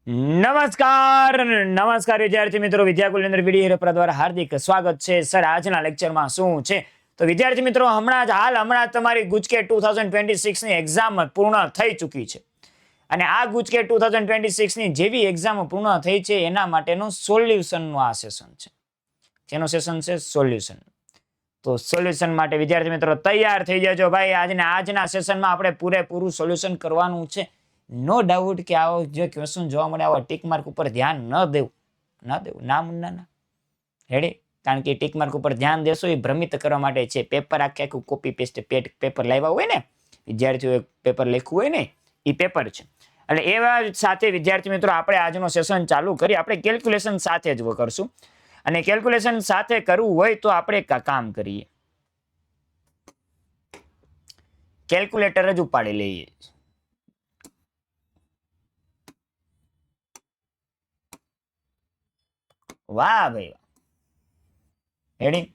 નમસ્કાર વિદ્યાર્થી મિત્રો, વિદ્યાકુલની અંદર વિડીયો રેપરા દ્વારા હાર્દિક સ્વાગત છે. સર, આજના લેક્ચરમાં શું છે તો વિદ્યાર્થી મિત્રો, હમણાં તમારી ગુજકેટ 2026 ની એક્ઝામ પૂર્ણ થઈ ચૂકી છે અને આ ગુજકેટ 2026 ની જેવી એક્ઝામ પૂર્ણ થઈ છે એના માટેનું સોલ્યુશનનું આ સેશન છે. જેનો સેશન છે સોલ્યુશન. તો સોલ્યુશન માટે વિદ્યાર્થી મિત્રો તૈયાર થઈ જજો ભાઈ. આજના સેશનમાં આપણે પૂરેપૂરું સોલ્યુશન કરવાનું છે. નો ડાઉટ કે આવો જે ક્વેશ્ચન જોવા મળે આવા ટીક માર્ક ઉપર ધ્યાન ન દેવું ના રેડી. કારણ કે ટીક માર્ક ઉપર ધ્યાન દેશો એ ભ્રમિત કરવા માટે છે. પેપર આખું કોપી પેસ્ટ પેપર લાવ્યા હોય ને, વિદ્યાર્થીઓએ પેપર લખ્યું હોય ને એ પેપર છે. એટલે એવા સાથે વિદ્યાર્થી મિત્રો આપણે આજનો સેશન ચાલુ કરી. આપણે કેલ્ક્યુલેશન સાથે જ કરશું અને કેલ્ક્યુલેશન સાથે કરવું હોય તો આપણે કામ કરીએ, કેલ્ક્યુલેટર જ ઉપાડી લઈએ. વાહ ભાઈ વાહ. રેડી.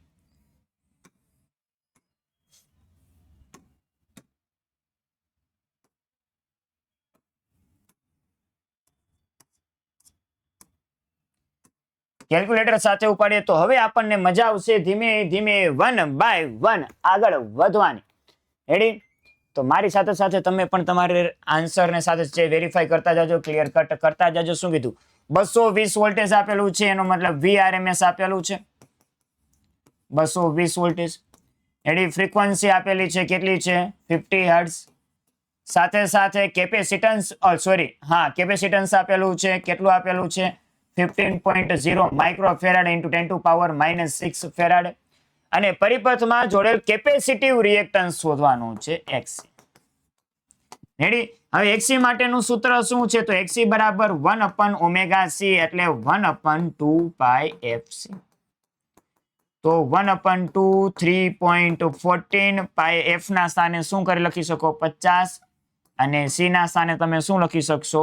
કેલ્ક્યુલેટર સાથે ઉપાડીએ તો હવે આપણને મજા આવશે ધીમે ધીમે 1 બાય 1 આગળ વધવાની. રેડી. તો મારી સાથે સાથે તમે પણ તમારે આન્સર ને સાથે વેરીફાઈ કરતા જાજો, ક્લિયર કટ કરતા જાજો. શું કીધું? 220 વોલ્ટેજ આપેલું છે, એનો મતલબ VRMS આપેલું છે 220 વોલ્ટેજ. એની ફ્રીક્વન્સી આપેલી છે કેટલી છે? 50 હર્ટ્ઝ. સાથે સાથે કેપેસિટન્સ કેપેસિટન્સ આપેલું છે. કેટલું આપેલું છે? 15.0 microfarad into 10 to power -6 farad. અને પરિપથમાં જોડેલ કેપેસિટિવ રિએક્ટન્સ શોધવાનું છે XC. રેડી. હવે XC માટેનું સૂત્ર શું છે? તો XC બરાબર 1/ωc એટલે 1/2 પાઈ FC. તો 1/2 3.14 પાઈ F ના સ્થાને શું કરી લખી શકો? 50. અને C ના સ્થાને તમે શું લખી શકશો?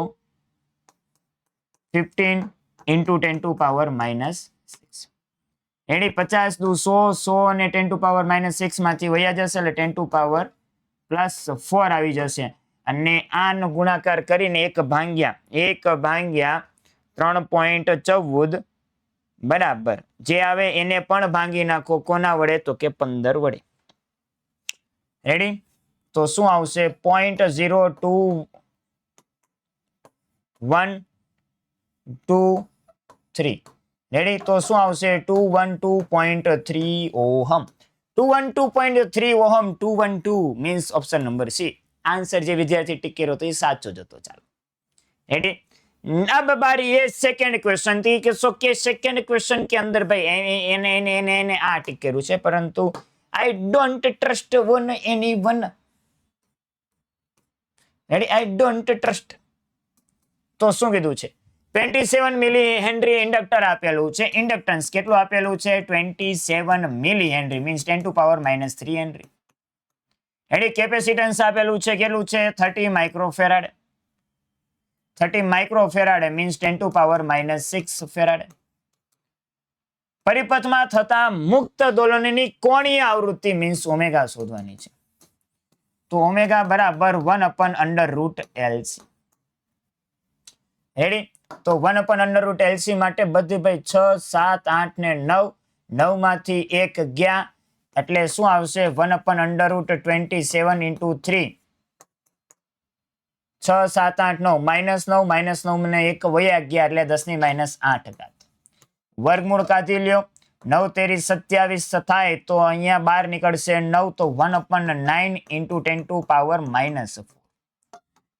15 ઇન્ટુ 10 ટુ પાવર -6. રેડી. 50 દુ 100, 100 અને 10 ટુ પાવર -6 માંથી વયા જશે એટલે 10 ટુ પાવર +4 આવી જશે. અને આનો ગુણાકાર કરીને 1 ભાગ્યા 3.14 બરાબર જે આવે એને પણ ભાંગી નાખો. કોના વડે? તો કે 15 વડે. રેડી. તો શું આવશે? 0.213. રેડી. તો શું આવશે? 212.3 ohm. 212.3 ohm. 212 means option number C. Answer જે વિદ્યાર્થી ટિક કર્યો તો એ સાચો જ હતો. ચાલો રેડી. अब बारी है सेकंड क्वेश्चन थी कि सो के सेकंड क्वेश्चन के अंदर भाई એને આ ટિક કર્યું છે, પરંતુ I don't trust one any one. Ready. I don't trust. તો શું કીધું છે? 27 મિલી હેનરી ઇન્ડક્ટર આપેલું છે. ઇન્ડક્ટન્સ કેટલું આપેલું છે? 27 millihenry means 10 to power -3 henry. એની કેપેસિટન્સ આપેલું છે કેટલું છે? 30 microfarad. 30 microfarad means 10 to power -6 farad. પરિપથમાં થતા મુક્ત દોલનની કોણીય આવૃત્તિ મીન્સ ઓમેગા શોધવાની છે. તો ઓમેગા બરાબર 1/√LC. રેડી. તો 1/√LC માટે બધી ભાઈ 6, 7, 8 ને 9. 9 માંથી 1 ગયા એટલે શું આવશે? 1/√27 ઇન્ટુ 3. 6, 7, 8, 9 -9 ને 1 વયા ગયા એટલે 10⁻8. વર્ગમૂળ કાઢી લ્યો. 9 તેરી 27 થાય તો અહીંયા બહાર નીકળશે 9. તો 1/9 ઇન્ટુ 10 ટુ પાવર -4.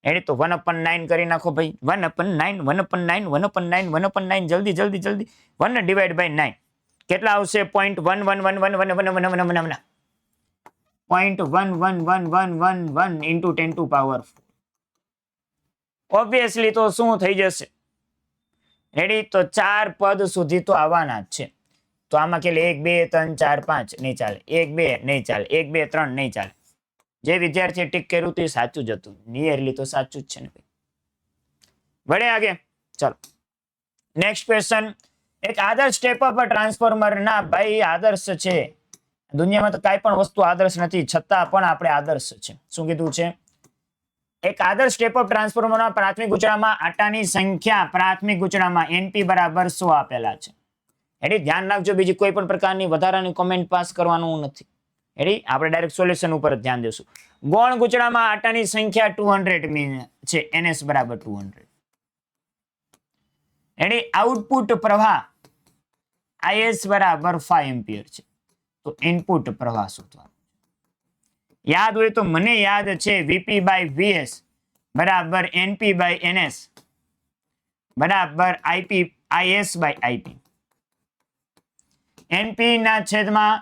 એડી. તો 1/9 કરી નાખો ભાઈ. 1/9 જલ્દી 1 ડિવાઈડ બાય 9 કેટલા આવશે? 0.111111 0.111111 ઇન્ટુ 10 ટુ પાવર 4. ઓબ્વિયસલી તો શું થઈ જશે? રેડી. તો 4 પદ સુધી તો આવવાના જ છે. તો આમાં કે 1 2 3 4 5 નહીં ચાલે. 1 2 નહીં ચાલે. 1 2 3 નહીં ચાલે. જે વિદ્યાર્થીએ ટીક કર્યું તે સાચું જ હતું. નિયરલી તો સાચું જ છે ને ભાઈ. વળે આગે. ચાલો નેક્સ્ટ ક્વેશ્ચન. એક આદર્શ સ્ટેપ અપ ટ્રાન્સફોર્મર ના ભાઈ આદર્શ છે. દુનિયામાં તો કાંઈ પણ વસ્તુ આદર્શ નથી, છતાં પણ આપણે આદર્શ છે. શું કીધું છે? એક આદર્શ સ્ટેપ અપ ટ્રાન્સફોર્મરના પ્રાથમિક ગૂંચળામાં આટાની સંખ્યા પ્રાથમિક ગૂંચળામાં NP બરાબર 100 આપેલા છે. એડી ધ્યાન રાખજો, બીજી કોઈ પણ પ્રકારની વધારાની કોમેન્ટ પાસ કરવાનું નથી. એડી આપણે ડાયરેક્ટ સોલ્યુશન ઉપર જ ધ્યાન દેશું. ગૌણ ગૂંચળામાં આટાની સંખ્યા 200 છે, NS બરાબર 200. એડી આઉટપુટ પ્રવાહ IS બરાબર 5 એમ્પિયર છે. તો ઇનપુટ પ્રવાહ શોધવાનો. યાદ હોય તો મને યાદ છે VP બાય VS બરાબર NP બાય NS બરાબર IS બાય IP. NP ના છેદમાં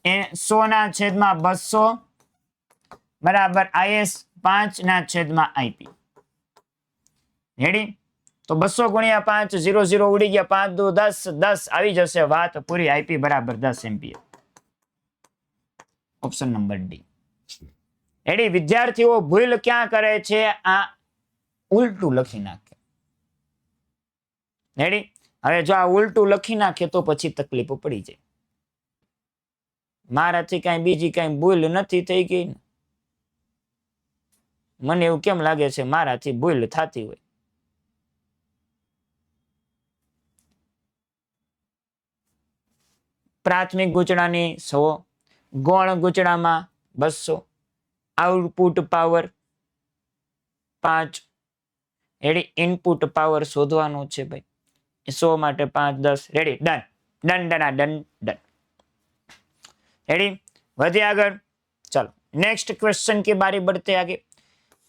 100 ના છેદમાં 200 બરાબર IS 5 ના છેદમાં IP. રેડી? તો 200 ગુણ્યા 5 0 0 ઉડી ગયા, 5 દુ 10 10 આવી જશે, વાત પૂરી. IP બરાબર 10 એમ્પિયર. Option number D. એડી વિદ્યાર્થીઓ ભૂલ ક્યાં કરે છે? આ ઉલટું લખી નાખે. રેડી? હવે જો આ ઉલટું લખી નાખે તો પછી તકલીફ પડી જાય. મારાથી કઈ બીજી કઈ ભૂલ નથી થઈ ગઈ ને? મને એવું કેમ લાગે છે મારાથી ભૂલ થતી હોય? પ્રાથમિક ગૂંચળાની 100, ગૌણ ગૂંચળામાં 200, output power 5. Ready? Input power શોધવાનો છે ભાઈ. 100 માટે 5 10. Ready? Done done done done done. Ready? बढ़ते आगे. चलो नेक्स्ट क्वेश्चन की बारी बढ़ते आगे.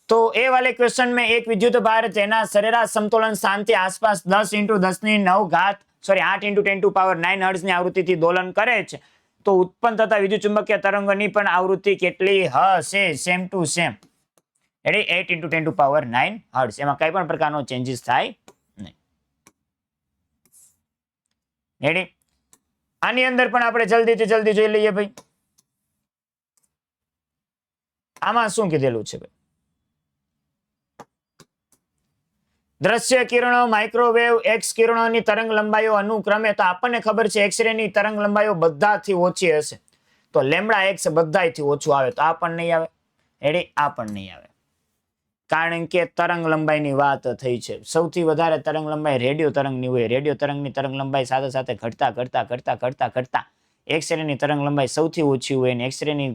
तो ए वाले क्वेश्चन में एक विद्युत भार तेना सरेराश समतोलन स्थान थी आसपास 10 × 10⁹ घात 8 × 10⁹ हर्ट्ज ની આવૃત્તિથી દોલન કરે છે, તો ઉત્પન્ન થતા વિદ્યુત ચુંબકીય તરંગોની પણ આવૃત્તિ કેટલી હશે? Same to same. Ready? 8 × 10⁹ hertz. એમાં કઈ પણ પ્રકારનો ચેન્જીસ થાય નહીં. રેડી? આની અંદર પણ આપણે જલ્દીથી જલ્દી જોઈ લઈએ ભાઈ. આમાં શું કીધેલું છે ભાઈ? દ્રશ્ય કિરણો, માઇક્રોવેવ, એક્સ કિરણોની તરંગ લંબાઈઓ અનુક્રમે, તો આપણને ખબર છે એક્સ-રે ની તરંગ લંબાઈઓ બધાથી ઓછી હશે, તો λx બધાથી ઓછું આવે, તો આ પણ નહીં આવે. રેડી? આ પણ નહીં આવે, કારણ કે તરંગ લંબાઈની વાત થઈ છે. સૌથી વધારે તરંગ લંબાઈ રેડિયો તરંગની હોય. રેડિયો તરંગની તરંગ લંબાઈ સાથે સાથે ઘટતા એક્સ-રે ની તરંગ લંબાઈ સૌથી ઓછી હોય અને એક્સ-રે ની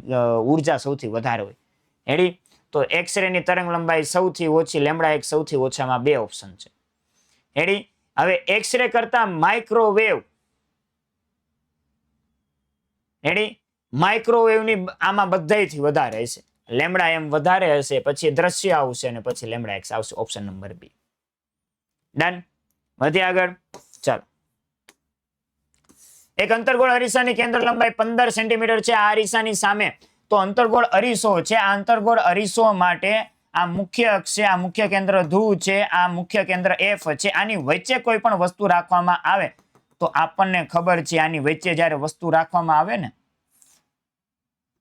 ઉર્જા સૌથી વધારે હોય. રેડી? તો એક્સ-રે ની તરંગ લંબાઈ સૌથી ઓછી, λx સૌથી ઓછામાં 2 ઓપ્શન છે. રેડી? હવે એક્સ-રે કરતા માઇક્રોવેવ. રેડી? માઇક્રોવેવની આમાં બધાયથી વધારે હશે. λm વધારે હશે, પછી દ્રશ્ય આવશે અને પછી λx આવશે. Option number b. ડન. વધીએ આગળ. ચાલો. એક અંતર્ગોળ અરીસાની કેન્દ્ર લંબાઈ 15 સેન્ટીમીટર છે. આ અરીસાની સામે તો અંતર્ગોળ અરીસો છે. આ અંતર્ગોળ અરીસો માટે આ મુખ્ય અક્ષ છે, આ મુખ્ય કેન્દ્ર ધ્રુવ છે, આ મુખ્ય કેન્દ્ર F છે. આની વચ્ચે કોઈ પણ વસ્તુ રાખવામાં આવે તો આપણને ખબર છે આની વચ્ચે જ્યારે વસ્તુ રાખવામાં આવે ને,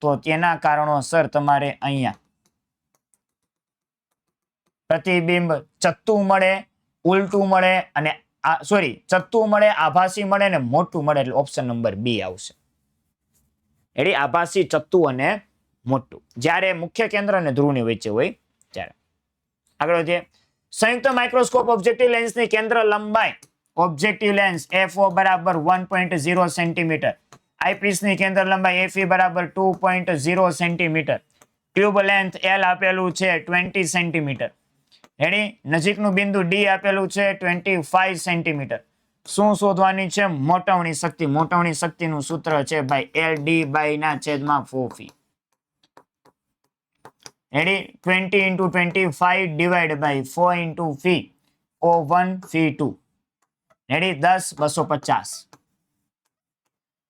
તો તેના કારણોસર તમારે અહીંયા પ્રતિબિંબ ચત્તું મળે, ઉલટું મળે અને ચત્તું મળે, આભાસી મળે અને મોટું મળે. એટલે ઓપ્શન નંબર બી આવશે. એટલે આભાસી, ચત્તું અને મોટું જ્યારે મુખ્ય કેન્દ્ર અને ધ્રુવની વચ્ચે હોય ત્યારે. આગળ વધીએ. સંયુક્ત માઇક્રોસ્કોપ ઓબ્જેક્ટિવ લેન્સની કેન્દ્ર લંબાઈ, ઓબ્જેક્ટિવ લેન્સ FO બરાબર 1.0 સેન્ટીમીટર. આઈપીસની કેન્દ્ર લંબાઈ FE બરાબર 2.0 સેન્ટીમીટર. ટ્યુબ લેન્થ L આપેલું છે 20 સેન્ટીમીટર. રેડી? નજીકનું બિંદુ D આપેલું છે 25 સેન્ટીમીટર. શું શોધવાની છે? મોટવણી શક્તિ. મોટવણી શક્તિનું સૂત્ર છે ભાઈ LD/4φ. Ready? 20 × 25 divide by 4 × φ. O1 φ2. Ready? 10 250.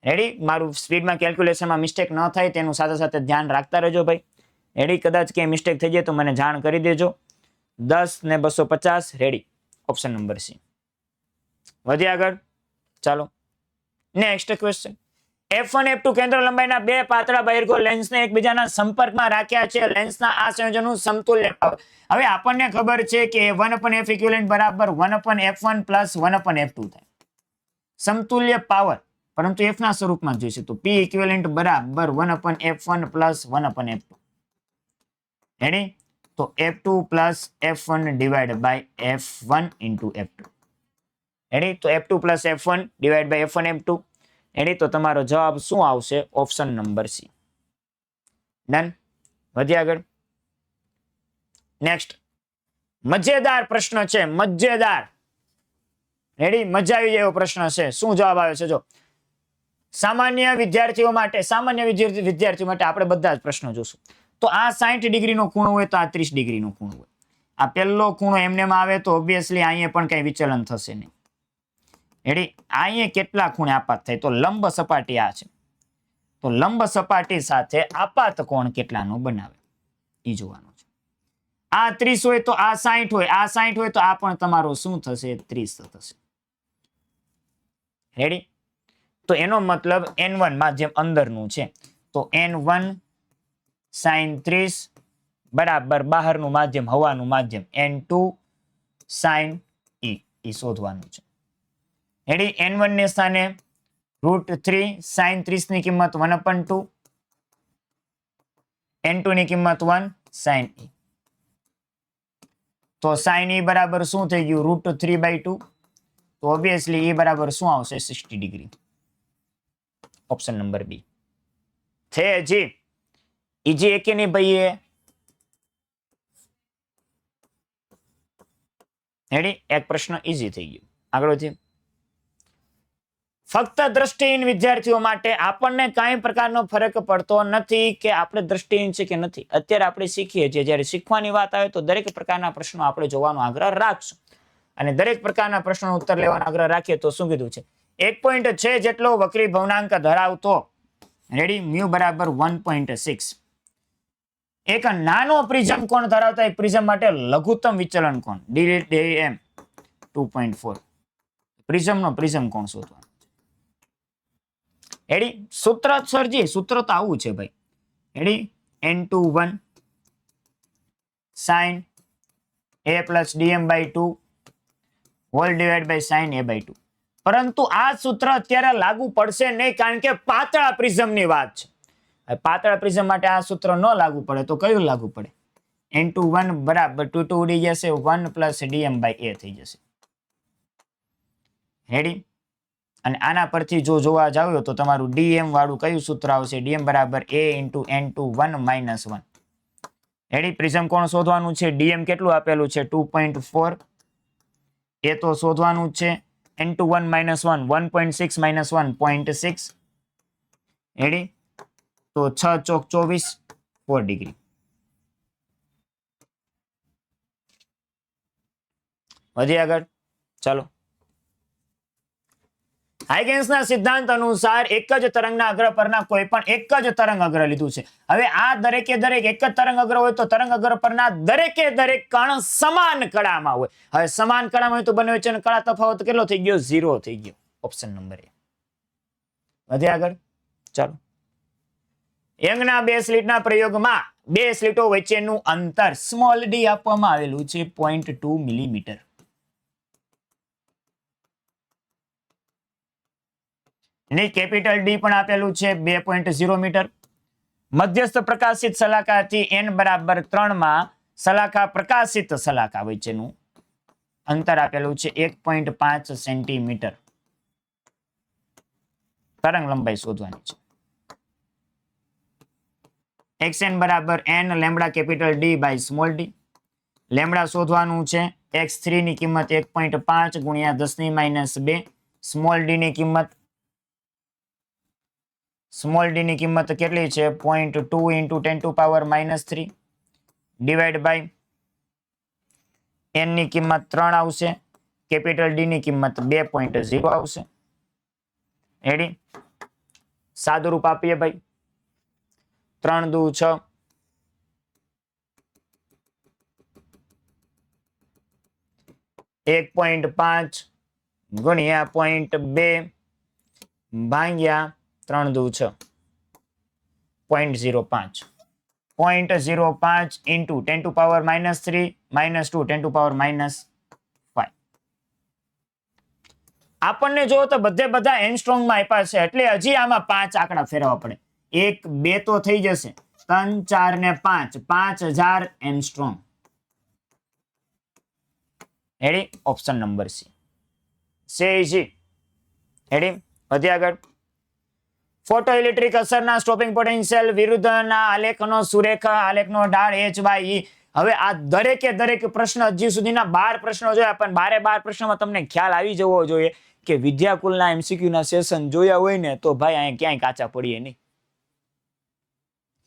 Ready? મારું સ્પીડમાં કેલ્ક્યુલેશનમાં મિસ્ટેક ન થાય તેનું સાથે સાથે ધ્યાન રાખતા રહેજો ભાઈ. રેડી? કદાચ ક્યાંય મિસ્ટેક થઈ જાય તો મને જાણ કરી દેજો. 10 ને 250. રેડી? Option number C. વધીએ આગળ. ચાલો નેક્સ્ટ ક્વેશ્ચન. F1 F2 કેન્દ્ર લંબાઈના બે પાતળા બહિર્ગોળ લેન્સને એકબીજાના સંપર્કમાં રાખ્યા છે. લેન્સના આ સંયોજનનું સમતુલ્ય પાવર. હવે આપણને ખબર છે કે 1/f ઇક્વિવેલન્ટ બરાબર 1/f1 + 1/f2 થાય. સમતુલ્ય પાવર પરંતુ f ના સ્વરૂપમાં જોઈશે, તો P ઇક્વિવેલન્ટ બરાબર 1/f1 + 1/f2. રેડી? તો F2 plus F1 divide by F1 into F2. Ready? તો F2 plus F1 divide by F1 F2. Ready? તો તમારો જવાબ શું આવશે? Option number C. ડન. વધીએ આગળ. નેક્સ્ટ મજેદાર પ્રશ્ન છે, મજેદાર. રેડી? મજા આવી જાય એવો પ્રશ્ન છે. શું જવાબ આવે છે? જો સામાન્ય વિદ્યાર્થીઓ માટે આપણે બધા જ પ્રશ્નો જોશું. તો આ 60 ડિગ્રીનો ખૂણો હોય તો આ 30 ડિગ્રીનો ખૂણો હોય. આ પહેલો ખૂણો એમનેમ આવે તો ઓબ્વિયસલી અહીંયા પણ કઈ વિચલન થશે નહીં. રેડી? અહીંયા કેટલા ખૂણે આપાત થાય? તો લંબ સપાટી આ છે. તો લંબ સપાટી સાથે આપાત કોણ કેટલાનો બનાવે એ જોવાનું છે. આ 30 હોય તો આ 60 હોય, આ 60 હોય તો આ પણ તમારો શું થશે? 30 થશે. રેડી? તો એનો મતલબ N1 માધ્યમ અંદરનું છે તો N1 sin 30 બરાબર બહારનું માધ્યમ હવાનું માધ્યમ N2 sin E શોધવાનું છે. રેડી? N1 ને સ્થાને √3 sin 30 ની કિંમત 1/2, N2 ની કિંમત 1 sin E. તો sin E બરાબર શું થઈ ગયું? √3/2. તો ઓબ્વિયસલી E બરાબર શું આવશે? 60 ડિગ્રી. ઓપ્શન નંબર બી છે. જી ઈજી એક નહીં ભાઈ. રેડી? એક પ્રશ્ન ઈઝી થઈ ગયો. આગળ વધીએ. ફક્ત દ્રષ્ટિહીન વિદ્યાર્થીઓ માટે આપણને કાંઈ પ્રકારનો ફરક પડતો નથી કે આપણે દ્રષ્ટિહીન છે કે નથી. અત્યારે આપણે શીખીએ છીએ. જ્યારે શીખવાની વાત આવે તો દરેક પ્રકારના પ્રશ્નો આપણે જોવાનો આગ્રહ રાખશું અને દરેક પ્રકારના પ્રશ્નોનો ઉત્તર લેવાનો આગ્રહ રાખીએ તો શું કીધું છે? 1 પોઈન્ટ છે જેટલો વક્રી ભવનાંક ધરાવતો, રેડી, મ્યુ બરાબર 1.6. એક નાનો પ્રિઝમ કોણ ધરાવતા પ્રિઝમ માટે લઘુત્તમ વિચલન કોણ? DDM 2.4. પ્રિઝમ કોણ શોધવાનું? રેડી? સૂત્ર સરજી, સૂત્ર તો આવું છે ભાઈ. Ready? N21 sin A plus DM/2 whole divide by sin A/2. પરંતુ આ સૂત્ર અત્યારે લાગુ પડશે નહીં કારણ કે પાતળા પ્રિઝમની વાત છે. પાતળા પ્રિઝમ માટે આ સૂત્ર ન લાગુ પડે તો કયું લાગુ પડે? N21 બરાબર 2 ઉડી જશે, 1 પ્લસ DM/A થઈ જશે. રેડી? અને આના પરથી જો જોવા જાવ તો તમારું DM વાળું કયું સૂત્ર આવશે? DM બરાબર A into N21 minus 1. Ready? Prism કોણ શોધવાનું છે? DM કેટલું આપેલું છે? 2.4. એ તો શોધવાનું જ છે. N21 minus 1, 1.6 minus 1, 0.6. રેડી? તો 6 ચોક 24, 4 ડિગ્રી. વધી આગળ. ચાલો. હાઇગેન્સના સિદ્ધાંત અનુસાર એક જ તરંગના અગ્ર પરના કોઈ પણ એક જ તરંગ અગ્ર લીધું છે. હવે આ દરેકે દરેક એક જ તરંગ અગ્ર હોય તો તરંગ અગ્ર પરના દરેકે દરેક કણ સમાન કળામાં હોય. હવે સમાન કળામાં હોય તો બંને વચ્ચેનો કળા તફાવત કેટલો થઈ ગયો? 0 થઈ ગયો. ઓપ્શન નંબર એ. વધે આગળ. ચાલો. યંગના 2 સ્લિટના પ્રયોગમાં 2 સ્લિટો વચ્ચેનું અંતર સ્મોલ d આપવામાં આવેલું છે 0.2 મિલીમીટર. અને કેપિટલ D પણ આપેલું છે 2.0 મીટર. મધ્યસ્થ પ્રકાશિત સલાખાથી n બરાબર 3 માં સલાખા પ્રકાશિત સલાખા વચ્ચેનું અંતર આપેલું છે 1.5 સેન્ટીમીટર. તરંગ લંબાઈ શોધવાની છે. xn બરાબર n lambda capital D by small d. Lambda શોધવાનું છે. x3 ની કિંમત 1.5 ગુણ્યા 10⁻². સ્મોલ d ની કિંમત કેટલી છે? 0.2 ઇન્ટુ 10⁻³ ડિવાઈડ બાય n ની કિંમત 3 આવશે. કેપિટલ D ની કિંમત 2.0 આવશે. રેડી? સાદુરૂપ આપીએ ભાઈ. 3 દુ 6. એક 1.5 ગુણ્યા 0.2 ભાગ્યા 3 દુ 6. 0.05. 0.05 into 10⁻³ minus 2 10⁻⁵. આપણને જો તો બધા એંગસ્ટ્રોમ માં આપ્યા છે એટલે હજી આમાં 5 આંકડા ફેરવવા પડે. 1 2 તો થઈ જશે. 3 4 ને 5 5000 angstrom. Ready, option number C. જી રેડી. વધી આગળ. ફોટો ઇલેક્ટ્રિક અસરના સ્ટોપિંગ પોટેન્શિયલ વિરુદ્ધના આલેખનો સુરેખ આલેખનો ઢાળ h/e. હવે આ દરેક પ્રશ્ન હજી સુધીના 12 પ્રશ્નો જોયા, પણ 12 પ્રશ્નોમાં તમને ખ્યાલ આવી જવો જોઈએ કે વિદ્યાકુલના MCQ ના સેશન જોયા હોય ને તો ભાઈ અહીંયા ક્યાંય કાચા પડીએ નહીં.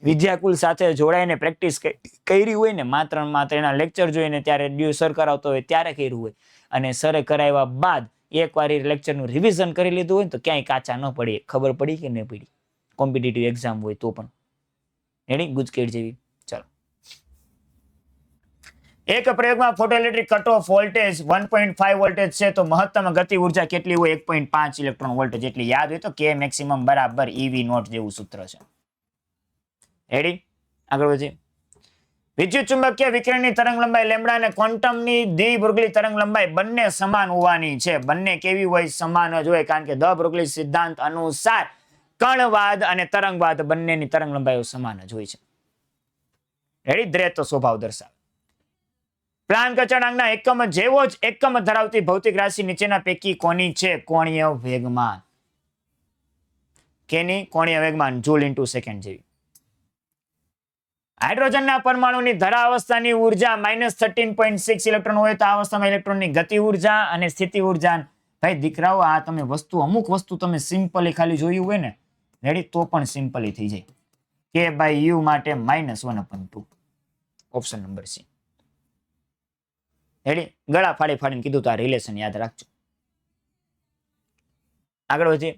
વિદ્યાકુલ સાથે જોડાઈને પ્રેક્ટિસ કરી હોય ને, માત્ર એના લેક્ચર જોઈને ત્યારે સર કરાવતો હોય ત્યારે કર્યું હોય, અને સરે કરાવ્યા બાદ એકવાર એ લેક્ચરનું રિવિઝન કરી લીધું હોય ને તો ક્યાંય કાચા ન પડીએ. ખબર પડી કે નહીં પડી? કોમ્પિટિટિવ એક્ઝામ હોય તો પણ. રેડી, ગુજકેટ જેવી. ચાલો. એક પ્રયોગમાં photoelectric cut off voltage 1.5 voltage છે તો મહત્તમ ગતિ ઉર્જા કેટલી હોય? 1.5 ઇલેક્ટ્રોન વોલ્ટ જેટલી. યાદ હોય તો કે મેક્સિમમ બરાબર EV નોટ જેવું સૂત્ર છે. રેડી, આગળ વધીએ. વિદ્યુત ચુંબકીય વિકિરણની તરંગ લંબાઈ લેમ્બડા અને ક્વોન્ટમની દ્વિબૃગલી તરંગ લંબાઈ બંને સમાન હોવાની છે. બંને કેવી હોય? સમાન જ હોય, કારણ કે દ બ્રુગલી સિદ્ધાંત અનુસાર કણવાદ અને તરંગવાદ બંનેની તરંગ લંબાઈઓ સમાન જ હોય છે. રેડી, દ્વૈત સ્વભાવ દર્શાવે. પ્લાન્ક અચળાંકના એકમ જેવો જ એકમ ધરાવતી ભૌતિક રાશિ નીચેના પૈકી કોની છે? કોણીય વેગમાન. કેની? કોણીય વેગમાન. જૂલ ઇન્ટુ સેકન્ડ જેવી. હાઇડ્રોજનના પરમાણુની ધરા અવસ્થાની ઉર્જા -13.6 ઇલેક્ટ્રોન હોય તો આ અવસ્થામાં ઇલેક્ટ્રોનની ગતિ ઉર્જા અને સ્થિતિ ઉર્જા. ભાઈ દીકરાઓ, આ તમે અમુક વસ્તુ તમે સિમ્પલી ખાલી જોયું હોય ને, રેડી, તો પણ સિમ્પલી થઈ જાય. K/U માટે -1/2. Option number C. રેડી, ગળા ફાડીને કીધું તો આ રિલેશન યાદ રાખજો. આગળ વધીએ.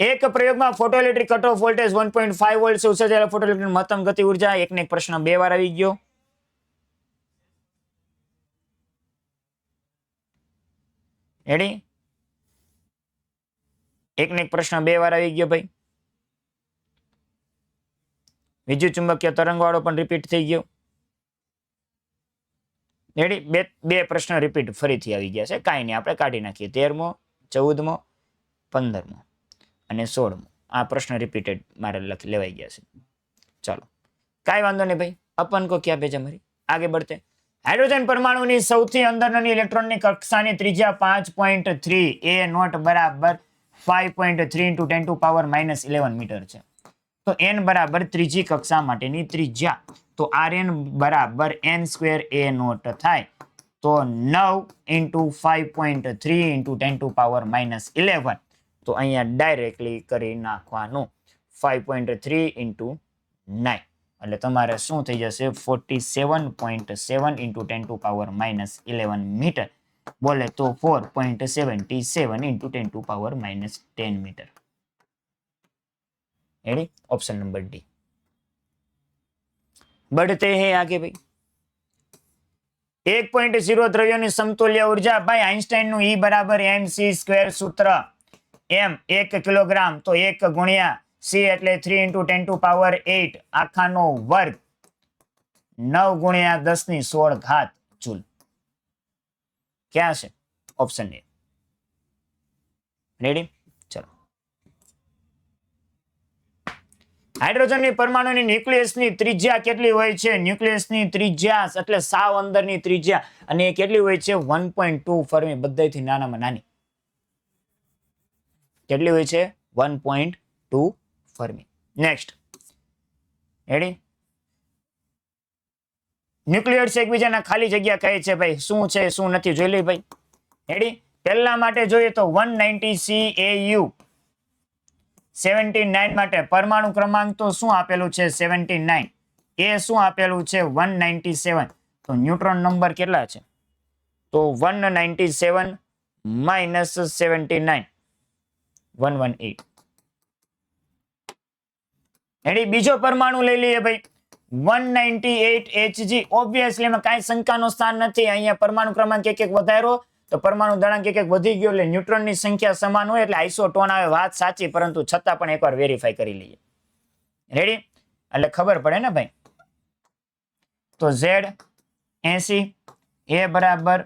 એક પ્રયોગમાં photoelectric cut off voltage 1.5 volt છે. ઉત્સર્જાયેલા ફોટોઇલેક્ટ્રિક મહત્તમ ગતિ ઉર્જા. એકને એક પ્રશ્ન 2 વાર આવી ગયો. રેડી, એકને એક પ્રશ્ન 2 વાર આવી ગયો ભાઈ. વિદ્યુત ચુંબકીય તરંગ વાળો પણ રિપીટ થઈ ગયો. રેડી, બે પ્રશ્ન રિપીટ ફરીથી આવી ગયા છે. કાંઈ નહીં, આપણે કાઢી નાખીએ. 13મો, 14મો, 15મો અને 16મો. આ પ્રશ્ન રિપીટેડ મારે લેવાઈ ગયા છે. ચાલો, કાંઈ વાંધો નહીં ભાઈ. अपन को क्या भेजा हमारी, आगे बढ़ते. हाइड्रोजन परमाणुની સૌથી અંદરની ઇલેક્ટ્રોનની કક્ષાની ત્રિજ્યા 5.3 a નોટ બરાબર 5.3 into 10 to power -11 મીટર છે. તો n બરાબર ત્રીજી કક્ષા માટેની ત્રિજ્યા. તો rn બરાબર n² a નોટ થાય. તો 9 into 5.3 into 10 to power -11. તો અહીંયા ડાયરેક્ટલી કરી નાખવાનું 5.3 into 9 એટલે તમારે શું થઈ જશે? 47.7 into 10 to power -11 મીટર. બોલે તો 4.77 into 10 to power -10 metre. Ready, option number d. बढ़ते हैं आगे भाई. 1.0 द्रव्यों की समतुल्य ऊर्जा. भाई आइंस्टाइन નું E बराबर mc² सूत्र. m 1 કિલોગ્રામ તો 1 ગુણ્યા c એટલે 3 into 10 to power 8 આખાનો વર્ગ 9 ગુણ્યા 10 ની 16 ઘાત જૂલ. ક્યાં છે? Option A. રેડી, ચલો. હાઇડ્રોજનની પરમાણુની ન્યુક્લિયસની ત્રિજ્યા કેટલી હોય છે? ન્યુક્લિયસની ત્રિજ્યા એટલે સાવ અંદરની ત્રિજ્યા, અને એ કેટલી હોય છે? 1.2 ફર્મી. બધાયથી નાનામાં નાની કેટલી હોય છે? 1.2 ફર્મી. Next, ready. ન્યુક્લિયસ એકબીજાના ખાલી જગ્યા કહે છે ભાઈ. શું છે શું નથી જોઈ લઈ ભાઈ. રેડી, પહેલા માટે જોઈએ તો 190 CAU 79 માટે પરમાણુ ક્રમાંક તો શું આપેલું છે? 79. એ શું આપેલું છે? 197. તો ન્યુટ્રોન નંબર કેટલા છે? તો 197 minus 79 118. રેડી, બીજો પરમાણુ લઈ લઈએ ભાઈ 198 Hg. ઓબ્વિયસલી એમાં કાંઈ શંકાનો સ્થાન નથી. અહીંયા પરમાણુ ક્રમાંક એક વધારો તો પરમાણુ દળાંક એક વધી ગયો એટલે ન્યુટ્રોનની સંખ્યા સમાન હોય એટલે આઇસોટોન આવે. વાત સાચી, પરંતુ છતાં પણ એકવાર વેરીફાઈ કરી લઈએ. રેડી, એટલે ખબર પડે ને ભાઈ. તો Z 80, A બરાબર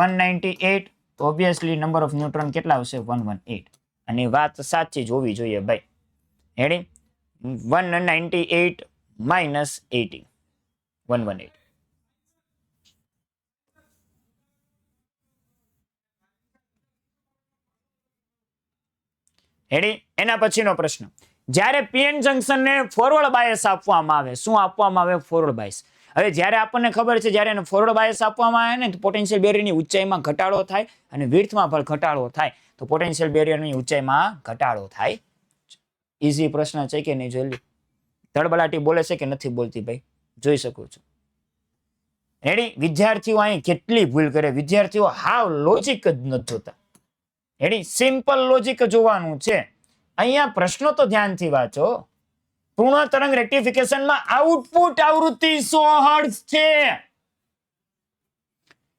198. ઓબ્વિયસલી નંબર ઓફ ન્યુટ્રોન કેટલા આવશે? 118. અને વાત સાચી જ હોવી જોઈએ ભાઈ. Ready, 198 minus 80 118. રેડી? એના પછીનો પ્રશ્ન, જ્યારે પીએન જંકશનને ફોરવર્ડ બાયસ આપવામાં આવે, શું આપવામાં આવે? Forward bias. હવે જ્યારે આપણને ખબર છે જ્યારે એને ફોરવર્ડ બાયસ આપવામાં આવે ને તો પોટેન્શિયલ બેરિયરની ઊંચાઈમાં ઘટાડો થાય અને વિડ્થમાં પણ ઘટાડો થાય. તો પોટેન્શિયલ બેરિયરની ઊંચાઈમાં ઘટાડો થાય. ઈઝી પ્રશ્ન છે કે નહીં? જોઈ ધડબડાટી બોલે છે કે નથી બોલતી ભાઈ? જોઈ શકો છો. રેડી? વિદ્યાર્થીઓ અહીં કેટલી ભૂલ કરે. વિદ્યાર્થીઓ હાવ લોજિક જ નથી જોતા. રેડી? સિમ્પલ લોજિક જોવાનું છે. અહીંયા પ્રશ્નો તો ધ્યાનથી વાંચો. પૂર્ણ તરંગ રેક્ટિફિકેશનમાં આઉટપુટ આવૃત્તિ 100 હર્ટ્ઝ છે.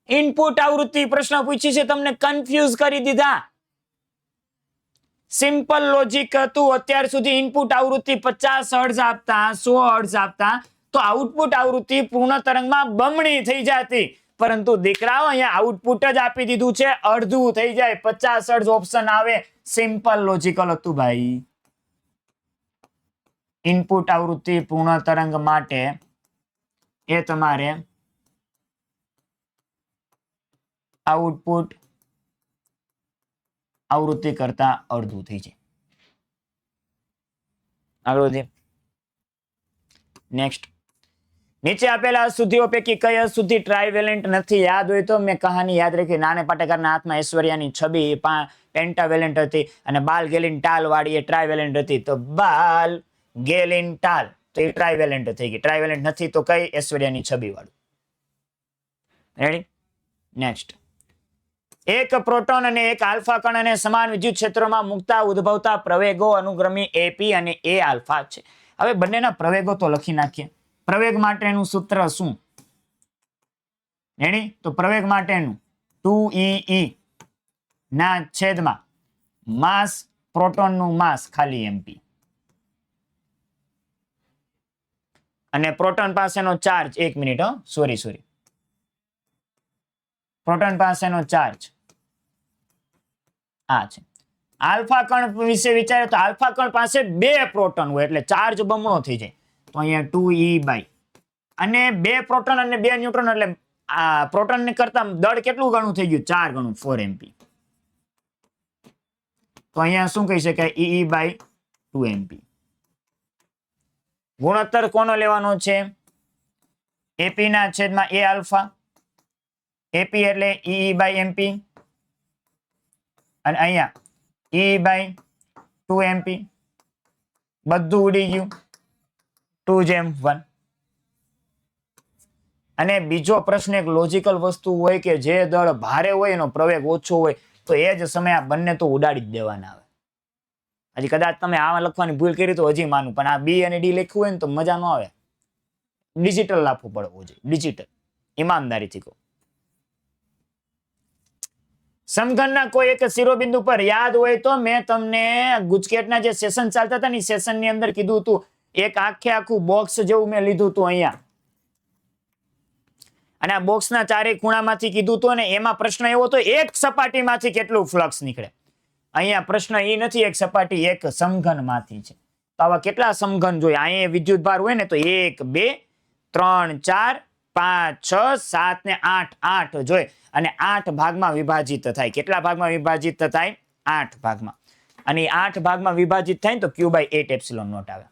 ઇનપુટ આવૃત્તિ પ્રશ્ન પૂછી છે, તમને કન્ફ્યુઝ કરી દીધા. સિમ્પલ લોજિક હતું. અત્યાર સુધી ઇનપુટ આવૃત્તિ 50 હર્ટ્ઝ આપતા, 100 હર્ટ્ઝ આપતા, તો આઉટપુટ આવૃત્તિ પૂર્ણ તરંગમાં બમણી થઈ જતી. પરંતુ દીકરાઓ અહીંયા આઉટપુટ જ આપી દીધું છે, અડધું થઈ જાય. 50 હર્ટ્ઝ ઓપ્શન આવે. સિમ્પલ લોજિકલ હતું ભાઈ. ઇનપુટ આવૃત્તિ પૂર્ણ તરંગ માટે એ તમારે આઉટપુટ આવૃત્તિ કરતા અડધું થઈ જાય. આગળ વધીએ. નેક્સ્ટ, નીચે આપેલા અશુદ્ધિઓ પૈકી કઈ અશુદ્ધિ ટ્રાઇવેલેન્ટ નથી? યાદ હોય તો મેં કહાની યાદ રાખી. નાને પાટેકરના હાથમાં ઐશ્વર્યાની છબી પેન્ટાવેલેન્ટ હતી અને બાલ ગેલિન ટાલ વાળી એ ટ્રાઇવેલેન્ટ હતી. તો બાલ ગેલિન ટાલ તો એ ટ્રાઇવેલેન્ટ થઈ ગઈ. ટ્રાઇવેલેન્ટ નથી તો કઈ? ઐશ્વર્યાની છબી વાળું. રેડી? નેક્સ્ટ, એક પ્રોટોન અને એક આલ્ફા કણને સમાન વિદ્યુત ક્ષેત્રમાં મુકતા ઉદ્ભવતા પ્રવેગો અનુક્રમે એપી અને એ આલ્ફા છે. હવે બંનેના પ્રવેગો તો લખી નાખીએ. પ્રવેગ માટેનું સૂત્ર શું? રેડી? તો પ્રવેગ માટેનું 2e ના છેદમાં માસ, પ્રોટોનનું માસ ખાલી mp, અને પ્રોટોન પાસેનો ચાર્જ, એક મિનિટ સોરી, પ્રોટોન પાસેનો ચાર્જ આ છે. આલ્ફા કણ વિશે વિચારે તો આલ્ફા કણ પાસે 2 પ્રોટોન હોય એટલે ચાર્જ બમણો થઈ જાય. તો અહીંયા 2e અને 2 પ્રોટોન અને 2 ન્યુટ્રોન એટલે આ પ્રોટોન કરતા દળ કેટલું ગણું થઈ ગયું? 4 ગણું, 4mp. તો અહીંયા શું કહી શકાય? e/2mp. ગુણોત્તર કોનો લેવાનો છે? એપી ના છેદમાં એ આલ્ફા. એપી એટલે e/mp અને અહીંયા e/2mp. બધું ઉડી ગયું. 2:1. અને બીજો પ્રશ્ન એક લોજિકલ વસ્તુ હોય કે જે દળ ભારે હોય એનો પ્રવેગ ઓછો હોય તો એ જ સમયે આ બંને તો ઉડાડી જ દેવાના આવે. હજી કદાચ તમે આમાં લખવાની ભૂલ કરી તો હજી માનું, પણ આ બી અને ડી લખ્યું હોય ને તો મજા ન આવે. ડિજિટલ લાફો પડવો જોઈએ. ડિજિટલ, ઈમાનદારીથી કહો. સમઘનના કોઈ એક શિરોબિંદુ પર યાદ હોય તો મેં તમને ગુજકેટના જે સેશન ચાલતા હતા ને સેશનની અંદર કીધું હતું, એક આખું બોક્સ જેવું મેં લીધું હતું અહીંયા, અને આ બોક્સના ચારે ખૂણામાંથી કીધું હતું અને એમાં પ્રશ્ન એવો હતો એક સપાટીમાંથી કેટલું ફ્લક્સ નીકળે. અહીંયા પ્રશ્ન એ નથી એક સપાટી, એક સમઘનમાંથી છે. તો આવા કેટલા સમઘન જોઈએ? અહીંયા વિદ્યુત ભાર હોય ને તો 1 2 3 4 5 6 7 ને 8 8 જોઈએ અને 8 ભાગમાં વિભાજિત થાય. કેટલા ભાગમાં વિભાજિત થાય? 8 ભાગમાં. અને 8 ભાગમાં વિભાજિત થાય તો Q/8 એપ્સિલોન નોટ આવે.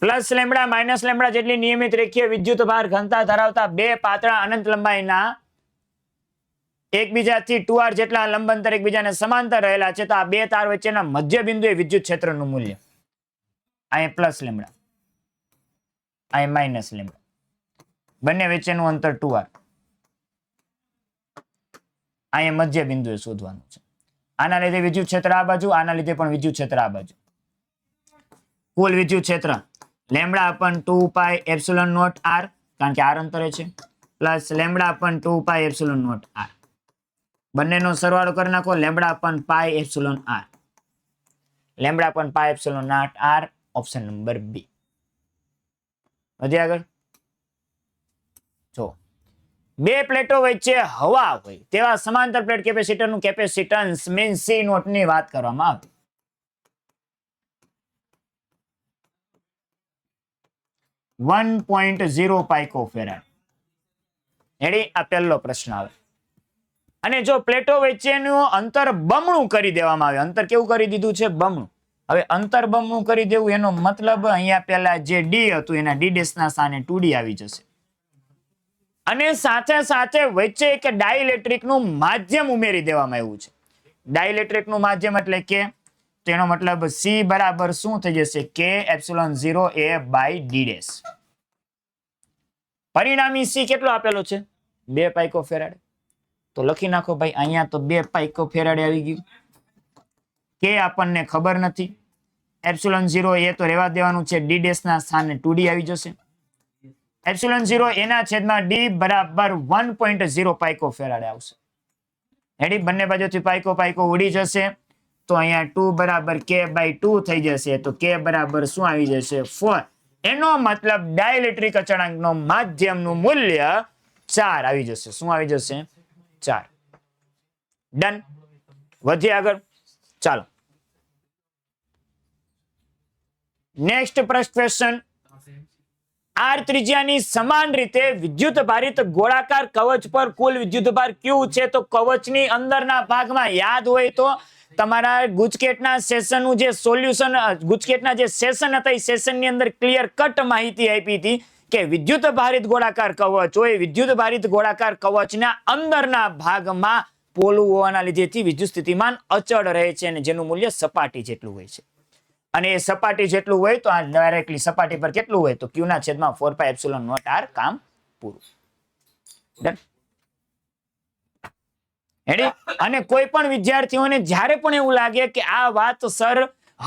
પ્લસ લેમ્બડા માઇનસ લેમ્બડા જેટલી નિયમિત રેખીય વિદ્યુત ભાર ઘનતા ધરાવતા 2 પાતળા અનંત લંબાઈના એકબીજાથી 2r જેટલા લંબાંતર એકબીજાને સમાંતર રહેલા છે તો આ 2 તાર વચ્ચેના મધ્ય બિંદુએ વિદ્યુત ક્ષેત્રનું મૂલ્ય. અહીંયા પ્લસ લેમ્બડા, અહીંયા માઇનસ લેમ્બડા, બંને વચ્ચેનું અંતર 2r. અહીંયા મધ્ય બિંદુએ શોધવાનું છે. આના લીધે વિદ્યુત ક્ષેત્ર આ બાજુ, આના લીધે પણ વિદ્યુત ક્ષેત્ર આ બાજુ. કુલ વિદ્યુત ક્ષેત્ર lambda upon 2 pi epsilon naught r, કારણ કે r અંતરે છે, plus lambda upon 2 pi epsilon naught r. બંનેનો સરવાળો કરી નાખો. Lambda upon pi epsilon r, lambda upon pi epsilon naught r, option number B. વધી આગળ. જો 2 પ્લેટો વચ્ચે હવા હોય તેવા સમાંતર પ્લેટ કેપેસિટરનું કેપેસિટન્સ મીન સી નોટ ની વાત કરવામાં આવે. 1.0 પાઇકોફેરાડ. રેડી? આ પહેલો પ્રશ્ન આવે. અને જો પ્લેટો વચ્ચેનું અંતર બમણું કરી દેવામાં આવે, અંતર કેવું કરી દીધું છે? બમણું. હવે અંતર બમણું કરી દેવું એનો મતલબ અહીંયા પેલા જે ડી હતું એના ડી ડેશ ના સ્થાને 2D આવી જશે. અને સાથે સાથે વચ્ચે એક ડાઇલેક્ટ્રિક નું માધ્યમ ઉમેરી દેવામાં આવ્યું છે. ડાઇલેક્ટ્રિક નું માધ્યમ એટલે કે તેનો મતલબ C બરાબર શું થઈ જશે? K epsilon 0 A by d dash. પરિણામી C કેટલો આપેલો છે? 2 પાઇકો ફેરાડે. તો લખી નાખો ભાઈ, અહીંયા તો 2 પાઇકો ફેરાડે આવી ગયું. K આપણને ખબર નથી. એપ્સિલોન 0 A તો રહેવા દેવાનું છે, ડી ડેશ ના સ્થાને 2D આવી જશે. એપ્સિલોન 0 એના છેદમાં D બરાબર 1.0 પાઇકો ફેરાડે આવશે. રેડી? બંને બાજુથી પાઇકો પાઇકો ઉડી જશે તો અહીંયા 2 બરાબર K બાય 2 થઈ જશે. તો K બરાબર શું આવી જશે? 4. એનો મતલબ ડાઇલેક્ટ્રિક અચળાંકનો માધ્યમનું મૂલ્ય 4 આવી જશે. શું આવી જશે? 4. ડન. વધીએ આગળ. ચાલો નેક્સ્ટ ક્વેશ્ચન. આર ત્રિજ્યાની સમાન રીતે વિદ્યુત ભારિત ગોળાકાર કવચ પર કુલ વિદ્યુત ભાર Q છે. તો કવચની અંદરના ભાગમાં યાદ હોય તો તમારા ગુજકેટના સેશનનું જે સોલ્યુશન, ગુજકેટના જે સેશન હતા એ સેશનની અંદર ક્લિયર કટ માહિતી આપી હતી કે વિદ્યુત ભારિત ગોળાકાર કવચ હોય, વિદ્યુત ભારિત ગોળાકાર કવચના અંદરના ભાગમાં પોલું હોવાના લીધેથી વિદ્યુત સ્થિતિમાન અચળ રહે છે અને જેનું મૂલ્ય સપાટી જેટલું હોય છે. અને એ સપાટી જેટલું હોય તો આ ડાયરેક્ટલી સપાટી પર કેટલું હોય? તો Q ના છેદમાં 4 પાઈ એપ્સિલોન નોટ R. કામ પૂરું. ડન. રેડી? અને કોઈ પણ વિદ્યાર્થીઓને જ્યારે પણ એવું લાગે કે આ વાત સર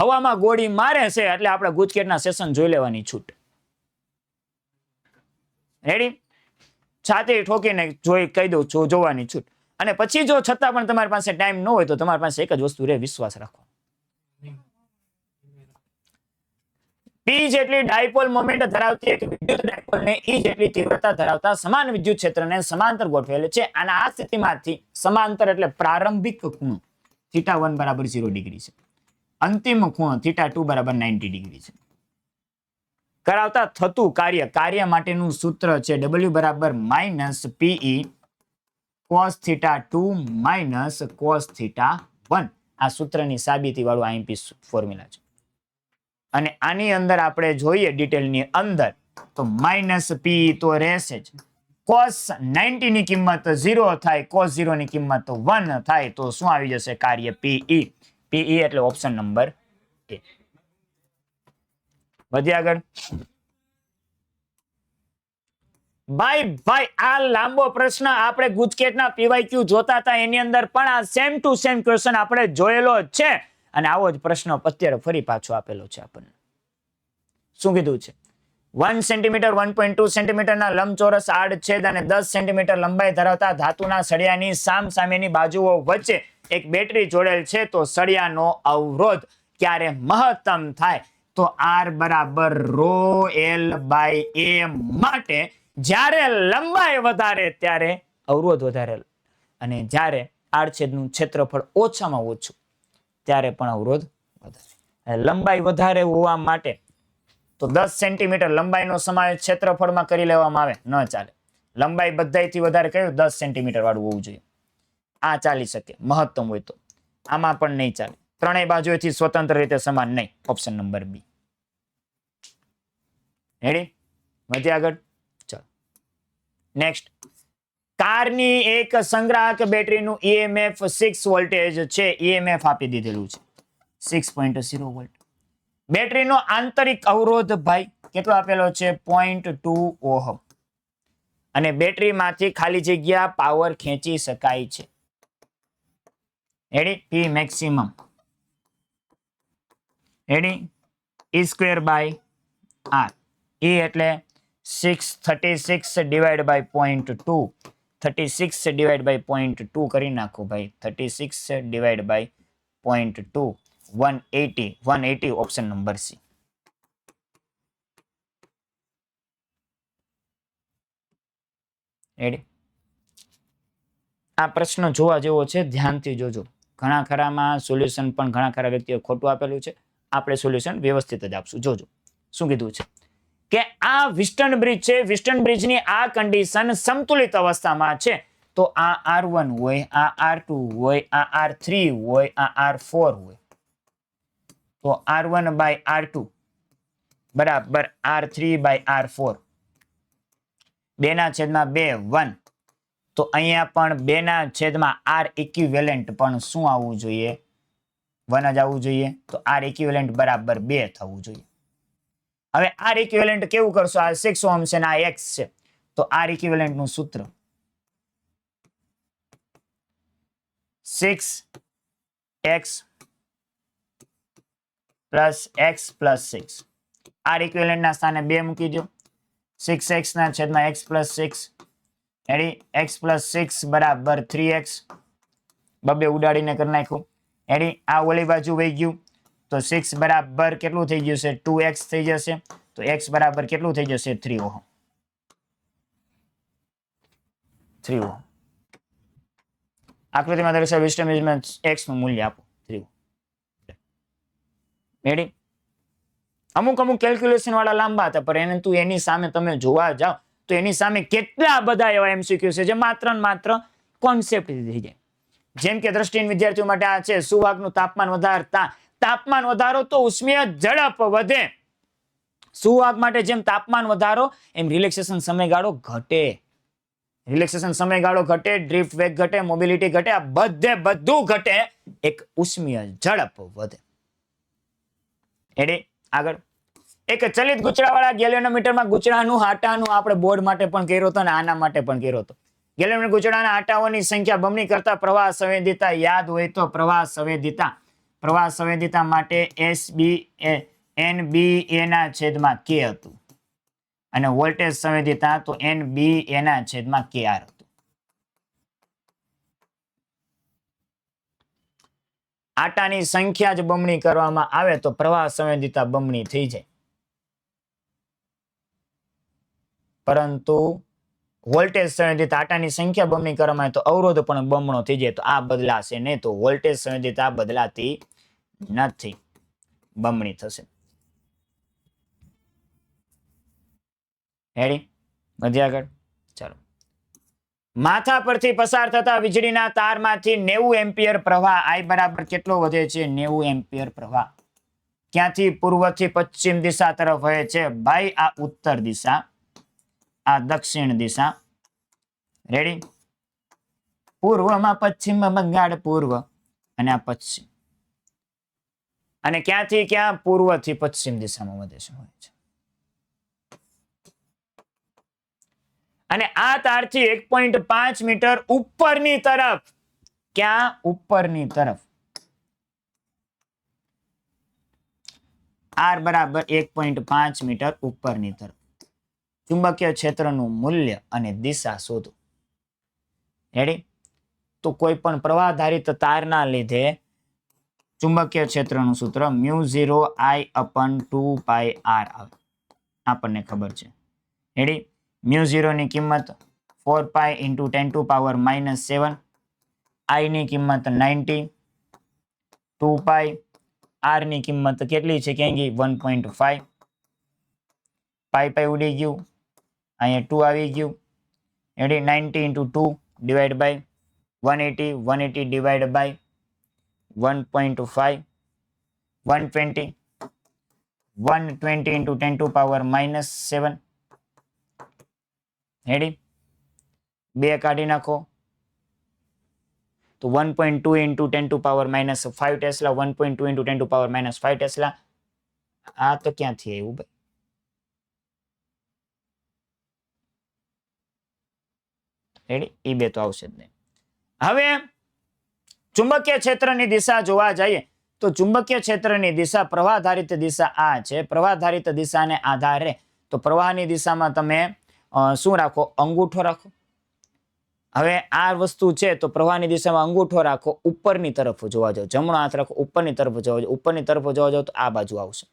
હવામાં ગોળી મારે છે એટલે આપણે ગુજકેટના સેશન જોઈ લેવાની છૂટ. રેડી? છાતી ઠોકીને જોઈ કહી દઉં છું, જોવાની છૂટ. અને પછી જો છતાં પણ તમારી પાસે ટાઈમ ન હોય તો તમારી પાસે એક જ વસ્તુ રહે, વિશ્વાસ રાખો. P જેટલી ડાયપોલ મોમેન્ટ ધરાવતી એક વિદ્યુત ડાયપોલને E જેટલી તીવ્રતા ધરાવતા સમાન વિદ્યુત ક્ષેત્રને સમાંતર ગોઠવેલ છે. આના આ સ્થિતિમાંથી સમાંતર એટલે પ્રારંભિક ખૂણો θ1 બરાબર 0 ડિગ્રી છે. અંતિમ ખૂણો θ2 બરાબર 90 ડિગ્રી છે. કરાવતા થતું કાર્ય માટેનું સૂત્ર છે W બરાબર -PE cos θ2 માઇનસ cos θ1. આ સૂત્રની સાબિતી વાળું IMP ફોર્મ્યુલા છે. અને આની અંદર આપણે જોઈએ ડિટેલની અંદર તો -PE તો રહેશે જ. cos 90 ની કિંમત 0 થાય, cos 0 ની કિંમત 1 થાય તો શું આવી જશે? કાર્ય PE. PE એટલે ઓપ્શન નંબર A. વધી આગળ. ભાઈ આ લાંબો પ્રશ્ન આપણે ગુજકેટના PYQ જોતા હતા એની અંદર પણ આ સેમ ટુ સેમ ક્વેશ્ચન આપણે જોયેલો જ છે અને આવો જ પ્રશ્ન અત્યારે ફરી પાછો આપેલો છે આપણને. શું કીધું છે? 1 સેન્ટીમીટર 1.2 સેન્ટીમીટર ના લંબચોરસ આડછેદ અને 10 સેન્ટીમીટર લંબાઈ ધરાવતા ધાતુના સળિયાની સામસામેની બાજુઓ વચ્ચે એક બેટરી જોડેલ છે. તો સળિયાનો અવરોધ ક્યારે મહત્તમ થાય? તો R બરાબર ρL/A માટે જ્યારે લંબાઈ વધારે ત્યારે અવરોધ વધારે અને જ્યારે આડછેદનું ક્ષેત્રફળ ઓછામાં ઓછું ત્યારે પણ અવરોધ વધારે. લંબાઈ વધારે હોવા માટે તો 10 સેન્ટીમીટર લંબાઈનો સમાવેશ ક્ષેત્રફળમાં કરી લેવામાં આવે, ન ચાલે. લંબાઈ બધાયથી વધારે કયું? 10 સેન્ટીમીટર વાળું હોવું જોઈએ. આ ચાલી શકે મહત્તમ હોય તો. આમાં પણ નહીં ચાલે. ત્રણેય બાજુએથી સ્વતંત્ર રીતે સમાન નહીં. Option number B. રેડી? વધી આગળ. ચાલો નેક્સ્ટ. કારની એક સંગ્રાહક બેટરીનું EMF 6 વોલ્ટેજ છે. EMF આપી દીધેલું છે 6.0 વોલ્ટ. બેટરીનો આંતરિક અવરોધ ભાઈ કેટલો આપેલો છે? 0.2 ઓહમ. અને બેટરીમાંથી ખાલી જગ્યા પાવર ખેંચી શકાય છે. Ready? P maximum. Ready? E²/R. E એટલે 636 ડિવાઈડ બાય 0.2. 36 ડિવાઈડ બાય 0.2 કરી નાખો ભાઈ. 36 divide by 0.2 180 option number C. Ready? આ પ્રશ્ન જોવા જેવો છે, ધ્યાનથી જોજો. ઘણા ખરામાં સોલ્યુશન પણ ઘણા ખરા વ્યક્તિઓ ખોટું આપેલું છે. આપણે સોલ્યુશન વ્યવસ્થિત જ આપશું. જોજો શું કીધું છે કે આ વિસ્ટર્ન બ્રિજ છે, વિસ્ટર્ન બ્રિજની આ કન્ડિશન સમતુલિત અવસ્થામાં છે, તો આ R1 હોય, આ R2 હોય, આ R3 હોય, આ R4 હોય, તો R1 by R2 બરાબર R3 by R4, 2/2 1. તો અહીંયા પણ 2/, R ઇક્વિવેલન્ટ પણ શું આવવું જોઈએ? 1 જ આવવું જોઈએ. તો R ઇક્વિવેલન્ટ બરાબર 2 થવું જોઈએ. હવે R ઇક્વિવેલન્ટ કેવું કરશો? આ 6 ઓહ્મ છે ને આ X છે, તો R ઇક્વિવેલન્ટ નું સૂત્ર 6x plus x plus 6. R equivalent ના સ્થાને 2 મૂકી દો. 6x ના છેદમાં x પ્લસ 6, એડી x પ્લસ 6 બરાબર 3x. બબે ઉડાડીને કરી નાખ્યું. એડી આ ઓલી બાજુ વહી ગયું, તો 6 બરાબર કેટલું થઈ ગયું છે? 2x થઈ જશે. તો x બરાબર કેટલું થઈ જશે? 3 ઓહમ. 3 ઓહમ. આકૃતિમાં દર્શાવેલ વિસ્ટર્ન બ્રિજમાં x નું મૂલ્ય આપો. 3 ઓહમ. રેડી? અમુક કેલ્ક્યુલેશન વાળા લાંબા હતા, પરંતુ એની સામે તમે જોવા જાઓ તો એની સામે કેટલા બધા એવા એમસીક્યુ છે જે માત્ર ને માત્ર કોન્સેપ્ટ થઈ જાય. જેમ કે દ્રષ્ટિહીન વિદ્યાર્થીઓ માટે આ છે, સુવાહકનું તાપમાન વધારતા તાપમાન વધારો તો ઉષ્મીય ઝડપ વધે. સુવાહક માટે જેમ તાપમાન વધારો એમ રિલેક્સેશન સમયગાળો ઘટે. રિલેક્સેશન સમયગાળો ઘટે, ડ્રિફ્ટ વેગ ઘટે, મોબિલિટી ઘટે, આ બધું ઘટે, એક ઉષ્મીય ઝડપ વધે. એડી આગળ એક ચલિત ગુચડાવાળા ગેલ્વેનોમીટરમાં ગુચડાનું આટાનું આપણે બોર્ડ માટે પણ કર્યો હતો અને આના માટે પણ કર્યો હતો. ગેલ્વેનોમીટર ગુચડાના આટાઓની સંખ્યા બમણી કરતા પ્રવાહ સંવેદિતા યાદ હોય તો પ્રવાહ સંવેદિતા માટે NBA ના છેદમાં K હતું અને વોલ્ટેજ સંવેદિતા તો NBA ના છેદમાં KR હતું. આટાની સંખ્યા જ બમણી કરવામાં આવે તો પ્રવાહ સંવેદિતા બમણી થઈ જાય, પરંતુ વોલ્ટેજ સંવેદિત આટાની સંખ્યા બમણી કરવામાં આવે તો અવરોધ પણ બમણો થઈ જાય. તો આ બદલાશે નહીં, તો વોલ્ટેજ સંવેદિતા બદલાતી નથી, બમણી થશે. રેડી? વધ્યા આગળ. ચાલો. માથા પરથી પસાર થતા વીજળીના તારમાંથી 90 એમ્પિયર પ્રવાહ I બરાબર કેટલો વધે છે? 90 એમ્પિયર પ્રવાહ ક્યાંથી? પૂર્વથી પશ્ચિમ દિશા તરફ વહે છે. ભાઈ આ ઉત્તર દિશા, આ દક્ષિણ દિશા. રેડી? પૂર્વમાં પશ્ચિમ બંગાળ પૂર્વ અને આ પશ્ચિમ, અને ક્યાંથી ક્યાં? પૂર્વથી પશ્ચિમ દિશામાં વધે છે. અને આ તારથી 1.5 મીટર ઉપરની તરફ, ક્યાં? ઉપરની તરફ. R બરાબર 1.5 મીટર ઉપરની તરફ. ચુંબકીય ક્ષેત્રનું મૂલ્ય અને દિશા શોધો. રેડી? તો કોઈ પણ પ્રવાહધારિત તારના લીધે ચુંબકીય ક્ષેત્રનું સૂત્ર μ0I/2πr આવે, આપણને ખબર છે. રેડી? μ0 ની કિંમત 4π × 10⁻⁻7, I ની કિંમત 90, 2π, R ની કિંમત કેટલી છે? ક્યાં ગઈ? 1.5. પાઈ ઉડી ગયું, અહીંયા 2 આવી ગયું. Ready? 90 × 2 divide by 180, 180 divide by 1.5, 120, 120 × 10⁻⁻7. Ready? 2 કાઢી નાખો તો 1.2 × 10⁻⁻5 ટેસ્લા, 1.2 × 10⁻⁻5 ટેસ્લા. આ તો ક્યાંથી આવ્યું ભાઈ? રેડી? એ બે તો આવશે જ નહીં. હવે ચુંબકીય ક્ષેત્રની દિશા જોવા જઈએ તો ચુંબકીય ક્ષેત્રની દિશા, પ્રવાહધારિત દિશા આ છે. પ્રવાહધારિત દિશાને આધારે તો પ્રવાહની દિશામાં તમે શું રાખો? અંગૂઠો રાખો. હવે આ વસ્તુ છે તો પ્રવાહની દિશામાં અંગૂઠો રાખો, ઉપરની તરફ જોવા જાવ. જમણો હાથ રાખો, ઉપરની તરફ જોવા જાવ. ઉપરની તરફ જોવા જાવ તો આ બાજુ આવશે.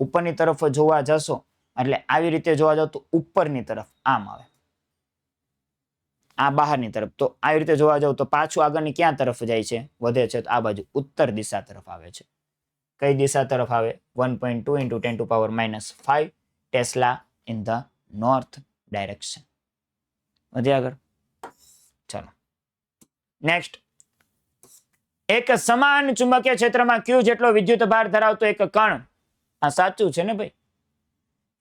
ઉપરની તરફ જોવા જશો એટલે આવી રીતે જોવા જાવ તો ઉપરની તરફ આમ આવે, આ બહારની તરફ. તો આવી રીતે જોવા જાવ તો પાછું આગળની ક્યાં તરફ જાય છે? વધે છે. તો આ બાજુ ઉત્તર દિશા તરફ આવે છે. કઈ દિશા તરફ આવે? 1.2 × 10⁻⁵ tesla in the north direction. વધીએ આગળ. ચાલો નેક્સ્ટ. એક સમાન ચુંબકીય ક્ષેત્રમાં Q જેટલો વિદ્યુત ભાર ધરાવતો એક કણ, આ સાચું છે ને ભાઈ?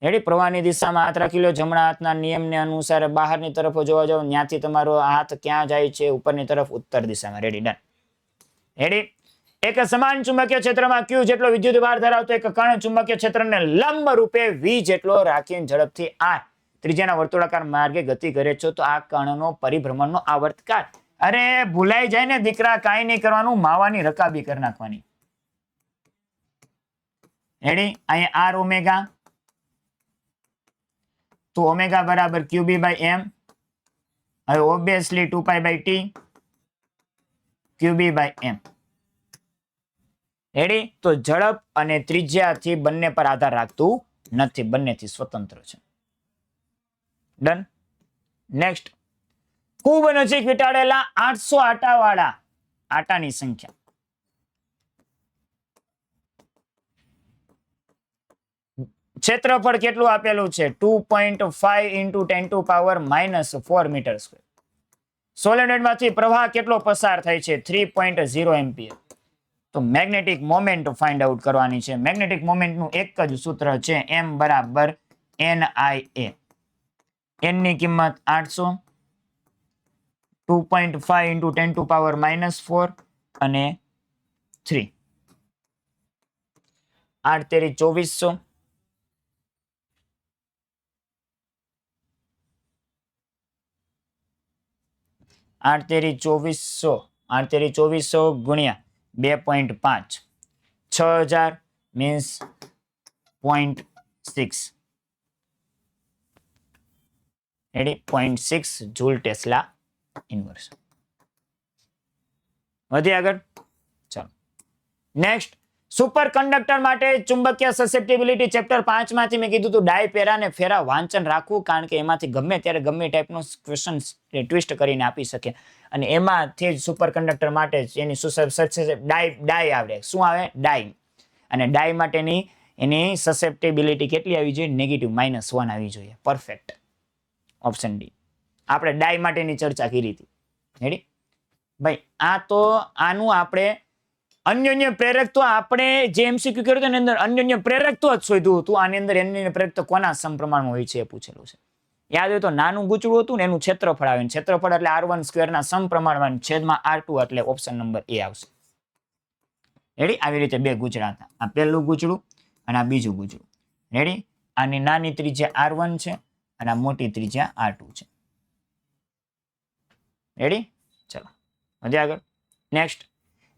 રેડી? પ્રવાહની દિશામાં હાથ રાખી લો. જમણા હાથના નિયમને અનુસાર બહારની તરફ જોવા જાવ. ત્યાંથી તમારો હાથ ક્યાં જાય છે? ઉપરની તરફ, ઉત્તર દિશામાં. રેડી? ડન. રેડી? એક સમાન ચુંબકીય ક્ષેત્રમાં Q જેટલો વિદ્યુત ભાર ધરાવતો એક કણ ચુંબકીય ક્ષેત્રને લંબ રૂપે V જેટલો રાખીને ઝડપથી R ત્રિજ્યાના વર્તુળાકાર માર્ગે ગતિ કરે છે, તો આ કણનો પરિભ્રમણનો આવર્તકાળ. અરે ભૂલાઈ જાય ને દીકરા, કાંઈ નહીં કરવાનું, માવાની રકાબી કરી નાખવાની. રેડી? અહીંયા R ઓમેગા, તો ઓમેગા બરાબર QB બાય M. હવે obviously 2π/T QB by M. Ready? તો ઝડપ અને ત્રિજ્યાથી બંને પર આધાર રાખતું નથી, બંનેથી સ્વતંત્ર છે. ડન. નેક્સ્ટ. ખૂબ નજીક વીંટાળેલા 800 આટાવાળા આટાની સંખ્યા. ક્ષેત્રફળ કેટલું આપેલું છે? 2.5 × 10⁻⁻4 મીટર સ્ક્વેર. સોલેનોઇડમાંથી પ્રવાહ કેટલો પસાર થાય છે? 3.0 એમ્પિયર. તો મેગ્નેટિક મોમેન્ટ ફાઇન્ડ આઉટ કરવાની છે. મેગ્નેટિક મોમેન્ટનું એક જ સૂત્ર છે, M બરાબર NIA. N ની કિંમત 800, 2.5 × 10⁻⁻4 અને 3. 8 તેરી 2400. 8 તેરી 2400, 8 તેરી 2400 ગુણ્યા 2.5, 6000 means 0.6. Ready? 0.6 joule tesla inverse. વધી આગળ. ચાલો નેક્સ્ટ. સુપર કંડક્ટર માટે ચુંબકીય સસેપ્ટિબિલિટી ચેપ્ટર 5 માંથી મેં કીધું હતું ડાય પેરા ને ફેરા વાંચન રાખવું, કારણ કે એમાંથી ગમે ત્યારે ગમે ટાઈપનો ક્વેશ્ચન ટ્વિસ્ટ કરીને આપી શકે, અને એમાંથી જ સુપર કંડક્ટર માટે એની ડાય આવડે. શું આવે? ડાય. અને ડાય માટેની એની સસેપ્ટિબિલિટી કેટલી આવી જોઈએ? નેગેટિવ -1 આવી જોઈએ. પરફેક્ટ. Option D. આપણે ડાય માટેની ચર્ચા કરી હતી. રેડી ભાઈ? આ તો આનું આપણે અન્યોન્ય પ્રેરક, તો આપણે જે MCQ કર્યું એની અંદર અન્યોન્ય પ્રેરકત્વ જ શોધ્યું હતું. આની અંદર અન્યોન્ય પ્રેરકત્વ કોના સમપ્રમાણમાં હોય છે એ પૂછેલું છે. યાદ હોય તો નાનું ગૂંચળું હતું ને એનું ક્ષેત્રફળ આવે. ક્ષેત્રફળ એટલે R1² ના સમપ્રમાણમાં છેદમાં R2, એટલે ઓપ્શન નંબર A આવશે. રેડી? આવી રીતે બે ગૂંચળા હતા. આ પહેલું ગૂંચળું અને આ બીજું ગૂંચળું. રેડી? આની નાની ત્રિજ્યા R1 છે અને આ મોટી ત્રિજ્યા R2 છે. રેડી? ચલો વધીએ આગળ. નેક્સ્ટ.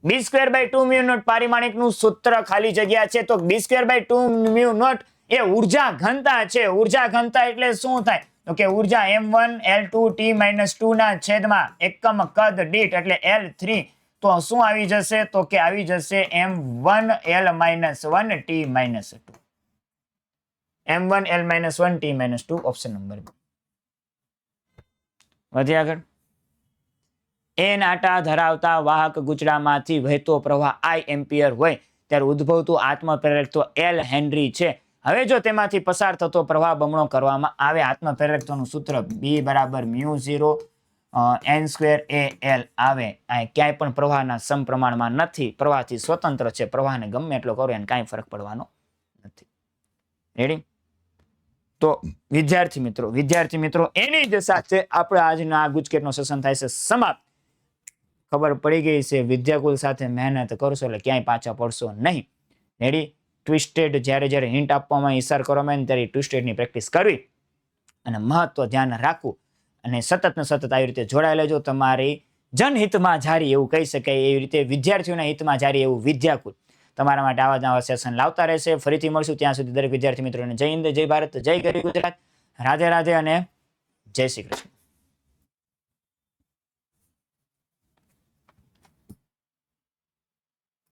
B²/2μ0 પારિમાણિકનું સૂત્ર ખાલી જગ્યા છે, તો B²/2μ0 એ ઉર્જા ઘનતા છે. ઉર્જા ઘનતા એટલે શું થાય? તો કે ઉર્જા M1L2T-2 ના છેદમાં એકમ કદ દીઠ એટલે L3. તો શું આવી જશે? તો કે આવી જશે M1L-1T-2. M1L-1T-2 option number B. વધી આગળ. N આટા ધરાવતા વાહક ગુચડામાંથી વહેતો પ્રવાહ I એમ્પિયર હોય ત્યારે ઉદ્ભવતું આત્મપ્રેરકત્વ L હેનરી છે. હવે જો તેમાંથી પસાર થતો પ્રવાહ બમણો કરવામાં આવે, આત્મપ્રેરકત્વનું સૂત્ર B બરાબર μ0 N²AL આવે. આ ક્યાંય પણ પ્રવાહના સમપ્રમાણમાં નથી, પ્રવાહથી સ્વતંત્ર છે. પ્રવાહને ગમે એટલો કરો એને કાંઈ ફરક પડવાનો નથી. રેડી? તો વિદ્યાર્થી મિત્રો એની જ સાથે આપણે આજના આ ગુજકેટનો સેશન થાય છે સમાપ્ત. ખબર પડી ગઈ છે, વિદ્યાકુલ સાથે મહેનત કરશો એટલે ક્યાંય પાછા પડશો નહીં. રેડી? ટ્વિસ્ટેડ જ્યારે હિન્ટ આપવામાં ઇશાર કરવામાં આવે ત્યારે ટ્વિસ્ટેડની પ્રેક્ટિસ કરવી અને મહત્વ ધ્યાન રાખવું, અને સતત ને સતત આવી રીતે જોડાયેલા લેજો. તમારી જનહિતમાં જારી એવું કહી શકાય, એવી રીતે વિદ્યાર્થીઓના હિતમાં જારી એવું વિદ્યાકુલ તમારા માટે આવા નવા સેશન લાવતા રહેશે. ફરીથી મળશું. ત્યાં સુધી દરેક વિદ્યાર્થી મિત્રોને જય હિન્દ, જય ભારત, જય ગરી ગુજરાત, રાધે રાધે અને જય શ્રી કૃષ્ણ.